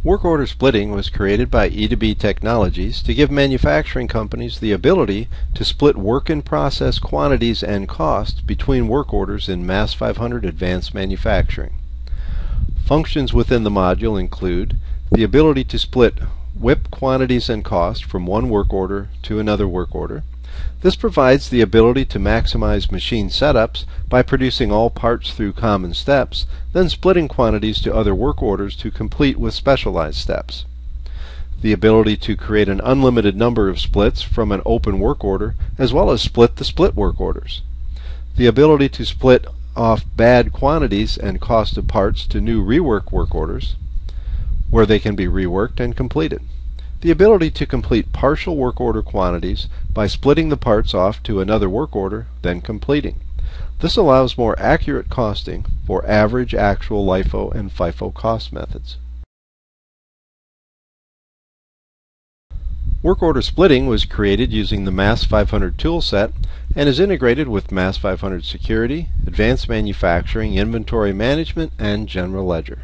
Work order splitting was created by E2B Technologies to give manufacturing companies the ability to split work in process quantities and cost between work orders in MAS 500 advanced manufacturing. Functions within the module include the ability to split WIP quantities and cost from one work order to another work order. This provides the ability to maximize machine setups by producing all parts through common steps, then splitting quantities to other work orders to complete with specialized steps. The ability to create an unlimited number of splits from an open work order, as well as split the split work orders. The ability to split off bad quantities and cost of parts to new rework work orders, where they can be reworked and completed. The ability to complete partial work order quantities by splitting the parts off to another work order, then completing. This allows more accurate costing for average, actual, LIFO, and FIFO cost methods. Work order splitting was created using the MAS 500 toolset and is integrated with MAS 500 Security, Advanced Manufacturing, Inventory Management, and General Ledger.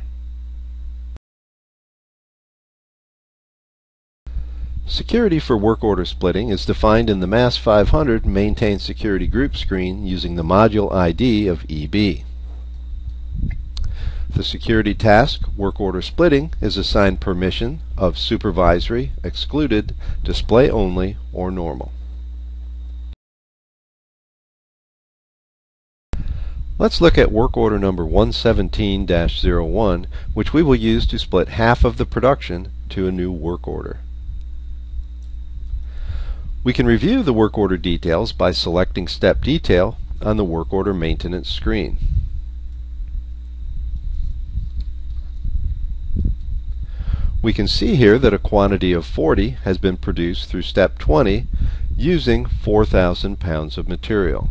Security for work order splitting is defined in the MAS 500 Maintain Security Group screen using the module ID of EB. The security task, work order splitting, is assigned permission of supervisory, excluded, display only, or normal. Let's look at work order number 117-01, which we will use to split half of the production to a new work order. We can review the work order details by selecting Step Detail on the Work Order Maintenance screen. We can see here that a quantity of 40 has been produced through Step 20 using 4,000 pounds of material.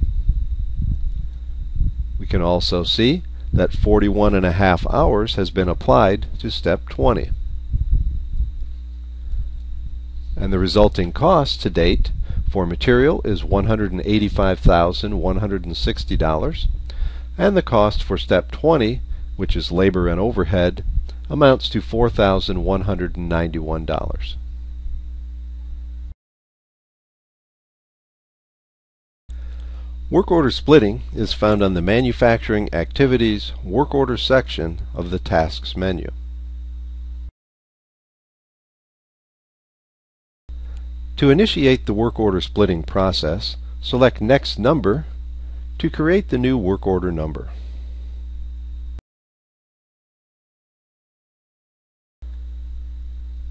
We can also see that 41.5 hours has been applied to Step 20. And the resulting cost to date for material is $185,160, and the cost for Step 20, which is labor and overhead, amounts to $4,191. Work order splitting is found on the Manufacturing Activities Work Order section of the Tasks menu. To initiate the work order splitting process, select Next Number to create the new work order number.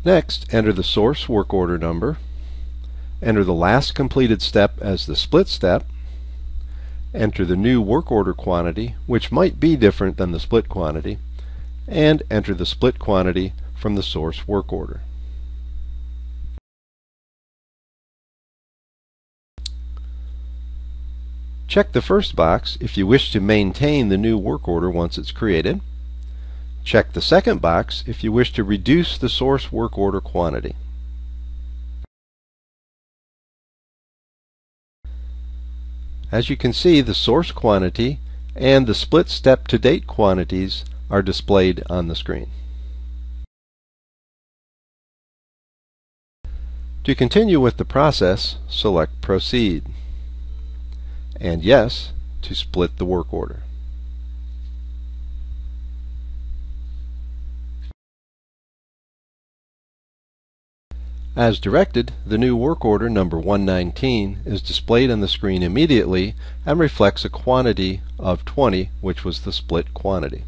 Next, enter the source work order number, enter the last completed step as the split step, enter the new work order quantity, which might be different than the split quantity, and enter the split quantity from the source work order. Check the first box if you wish to maintain the new work order once it's created. Check the second box if you wish to reduce the source work order quantity. As you can see, the source quantity and the split step to date quantities are displayed on the screen. To continue with the process, select Proceed, and Yes to split the work order. As directed, the new work order number 119 is displayed on the screen immediately and reflects a quantity of 20, which was the split quantity.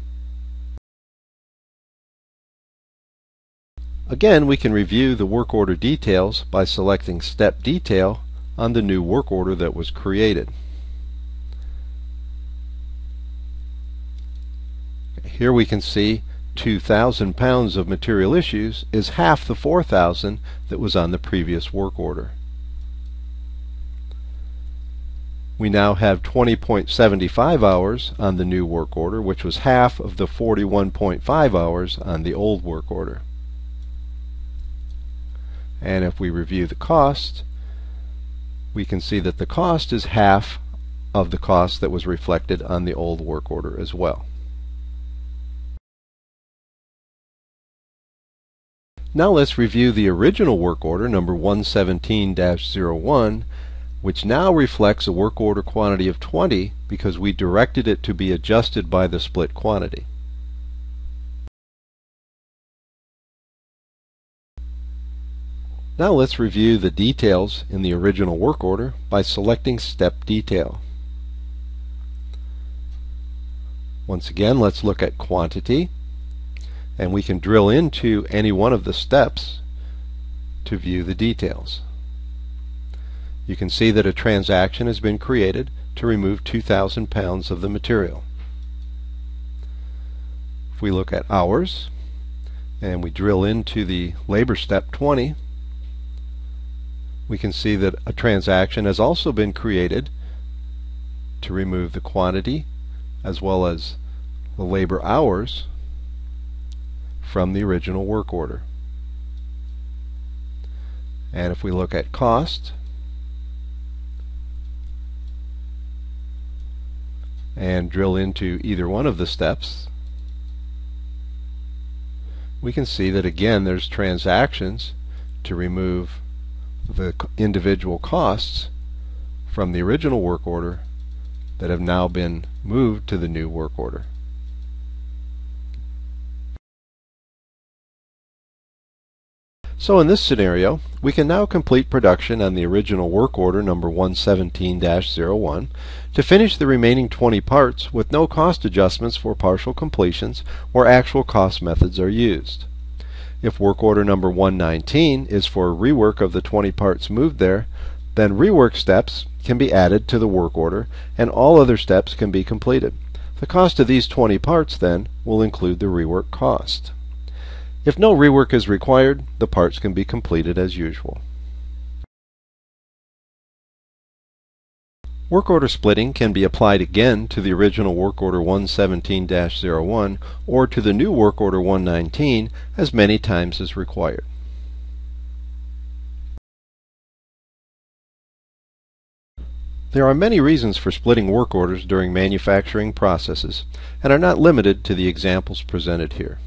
Again, we can review the work order details by selecting Step Detail on the new work order that was created. Here we can see 2,000 pounds of material issues is half the 4,000 that was on the previous work order. We now have 20.75 hours on the new work order, which was half of the 41.5 hours on the old work order. And if we review the cost, we can see that the cost is half of the cost that was reflected on the old work order as well. Now let's review the original work order number 117-01, which now reflects a work order quantity of 20 because we directed it to be adjusted by the split quantity. Now let's review the details in the original work order by selecting Step Detail. Once again, let's look at Quantity, and we can drill into any one of the steps to view the details. You can see that a transaction has been created to remove 2,000 pounds of the material. If we look at Hours, and we drill into the labor step 20, we can see that a transaction has also been created to remove the quantity as well as the labor hours from the original work order. And if we look at cost and drill into either one of the steps, we can see that again there's transactions to remove the individual costs from the original work order that have now been moved to the new work order. So in this scenario, we can now complete production on the original work order number 117-01 to finish the remaining 20 parts with no cost adjustments for partial completions or actual cost methods are used. If work order number 119 is for a rework of the 20 parts moved there, then rework steps can be added to the work order and all other steps can be completed. The cost of these 20 parts then will include the rework cost. If no rework is required, the parts can be completed as usual. Work order splitting can be applied again to the original work order 117-01 or to the new work order 119 as many times as required. There are many reasons for splitting work orders during manufacturing processes and are not limited to the examples presented here.